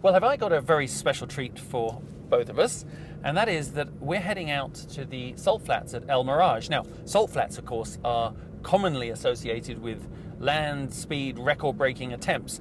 Well, have I got a very special treat for both of us, and that is that we're heading out to the salt flats at El Mirage. Now, salt flats, of course, are commonly associated with land speed record-breaking attempts.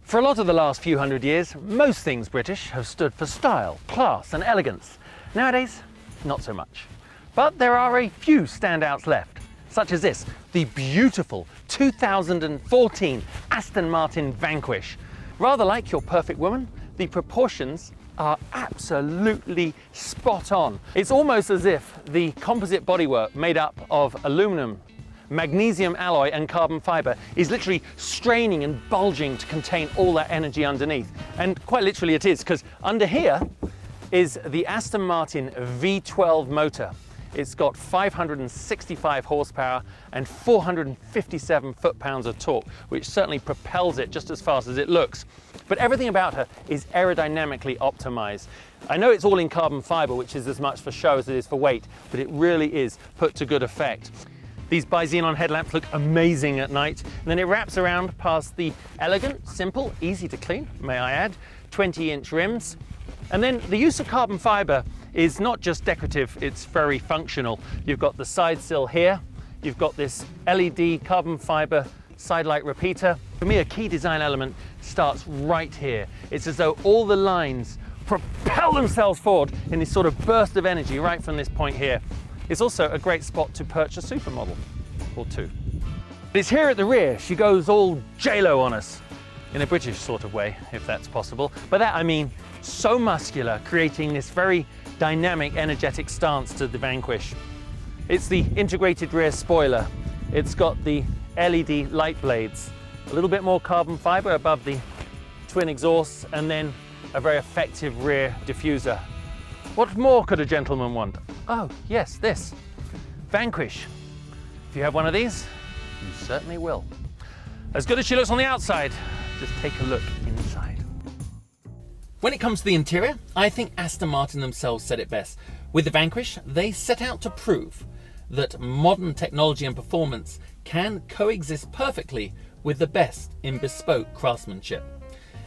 For a lot of the last few hundred years, most things British have stood for style, class and elegance. Nowadays, not so much. But there are a few standouts left, such as this, the beautiful 2014 Aston Martin Vanquish. Rather like your perfect woman, the proportions are absolutely spot on. It's almost as if the composite bodywork made up of aluminum, magnesium alloy and carbon fiber is literally straining and bulging to contain all that energy underneath. And quite literally it is, because under here is the Aston Martin V12 motor. It's got 565 horsepower and 457 foot-pounds of torque, which certainly propels it just as fast as it looks. But everything about her is aerodynamically optimized. I know it's all in carbon fiber, which is as much for show as it is for weight, but it really is put to good effect. These bi-xenon headlamps look amazing at night, and then it wraps around past the elegant, simple, easy to clean, may I add, 20-inch rims. And then the use of carbon fiber is not just decorative, it's very functional. You've got the side sill here, you've got this LED carbon fiber side light repeater. For me, a key design element starts right here. It's as though all the lines propel themselves forward in this sort of burst of energy right from this point here. It's also a great spot to perch a supermodel, or two. But it's here at the rear, she goes all J-Lo on us, in a British sort of way, if that's possible. By that I mean so muscular, creating this very dynamic, energetic stance to the Vanquish. It's the integrated rear spoiler. It's got the LED light blades, a little bit more carbon fiber above the twin exhausts, and then a very effective rear diffuser. What more could a gentleman want? Oh, yes, this. Vanquish. If you have one of these, you certainly will. As good as she looks on the outside, just take a look inside. When it comes to the interior, I think Aston Martin themselves said it best. With the Vanquish, they set out to prove that modern technology and performance can coexist perfectly with the best in bespoke craftsmanship.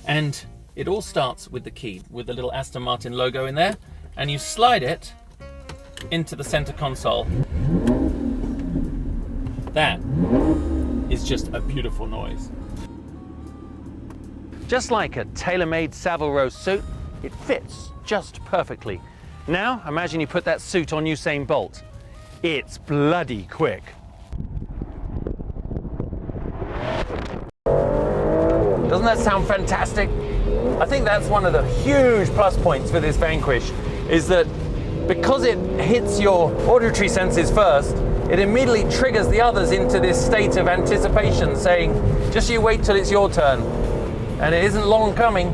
And it all starts with the key, with the little Aston Martin logo in there, and you slide it into the center console. That is just a beautiful noise. Just like a tailor-made Savile Row suit, it fits just perfectly. Now, imagine you put that suit on Usain Bolt. It's bloody quick. Doesn't that sound fantastic? I think that's one of the huge plus points for this Vanquish, is that because it hits your auditory senses first, it immediately triggers the others into this state of anticipation, saying, just you wait till it's your turn. And it isn't long coming.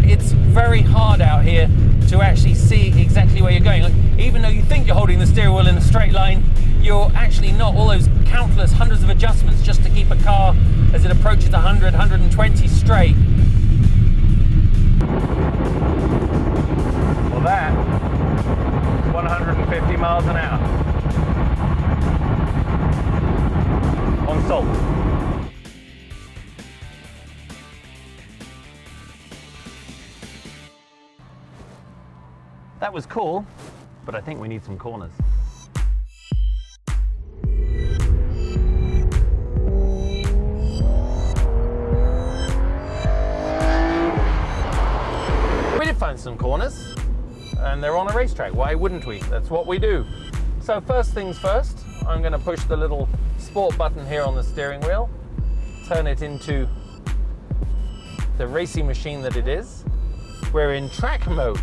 It's very hard out here to actually see exactly where you're going. Like, even though you think you're holding the steering wheel in a straight line, you're actually not. All those countless hundreds of adjustments just to keep a car as it approaches 100, 120 straight. Well, that 150 miles an hour on salt. That was cool, but I think we need some corners. We did find some corners, and they're on a racetrack. Why wouldn't we? That's what we do. So first things first, I'm going to push the little sport button here on the steering wheel, turn it into the racing machine that it is. We're in track mode,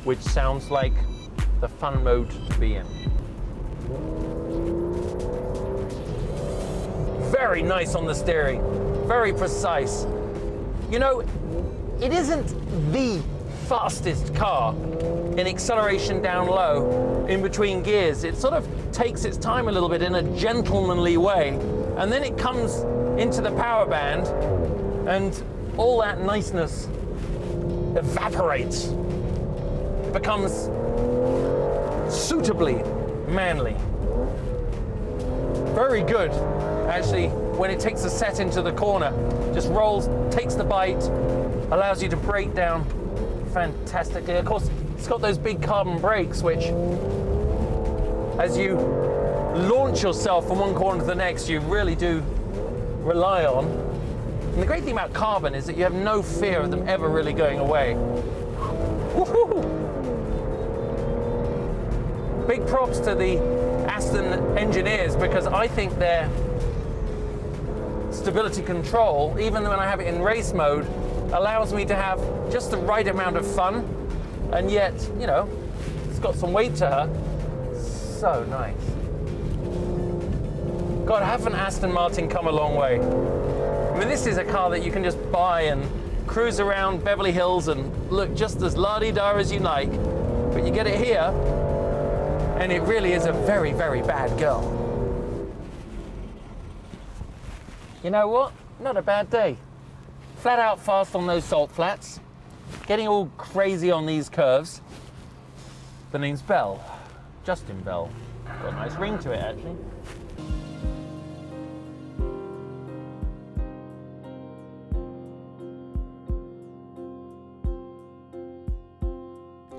which sounds like the fun mode to be in. Very nice on the steering, very precise. You know, it isn't the fastest car in acceleration down low in between gears. It sort of takes its time a little bit in a gentlemanly way, and then it comes into the power band, and all that niceness evaporates. It becomes suitably manly. Very good, actually, when it takes a set into the corner. Just rolls, takes the bite, allows you to brake down fantastically. Of course, it's got those big carbon brakes, which, as you launch yourself from one corner to the next, you really do rely on. And the great thing about carbon is that you have no fear of them ever really going away. Woohoo! Big props to the Aston engineers, because I think their stability control, even when I have it in race mode, allows me to have just the right amount of fun, and yet, you know, it's got some weight to her. So nice. God, haven't Aston Martin come a long way? I mean, this is a car that you can just buy and cruise around Beverly Hills and look just as la-di-da as you like, but you get it here, and it really is a very, very bad girl. You know what? Not a bad day. Flat out fast on those salt flats, getting all crazy on these curves. The name's Bell, Justin Bell. Got a nice ring to it, actually.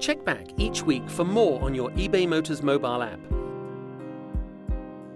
Check back each week for more on your eBay Motors mobile app.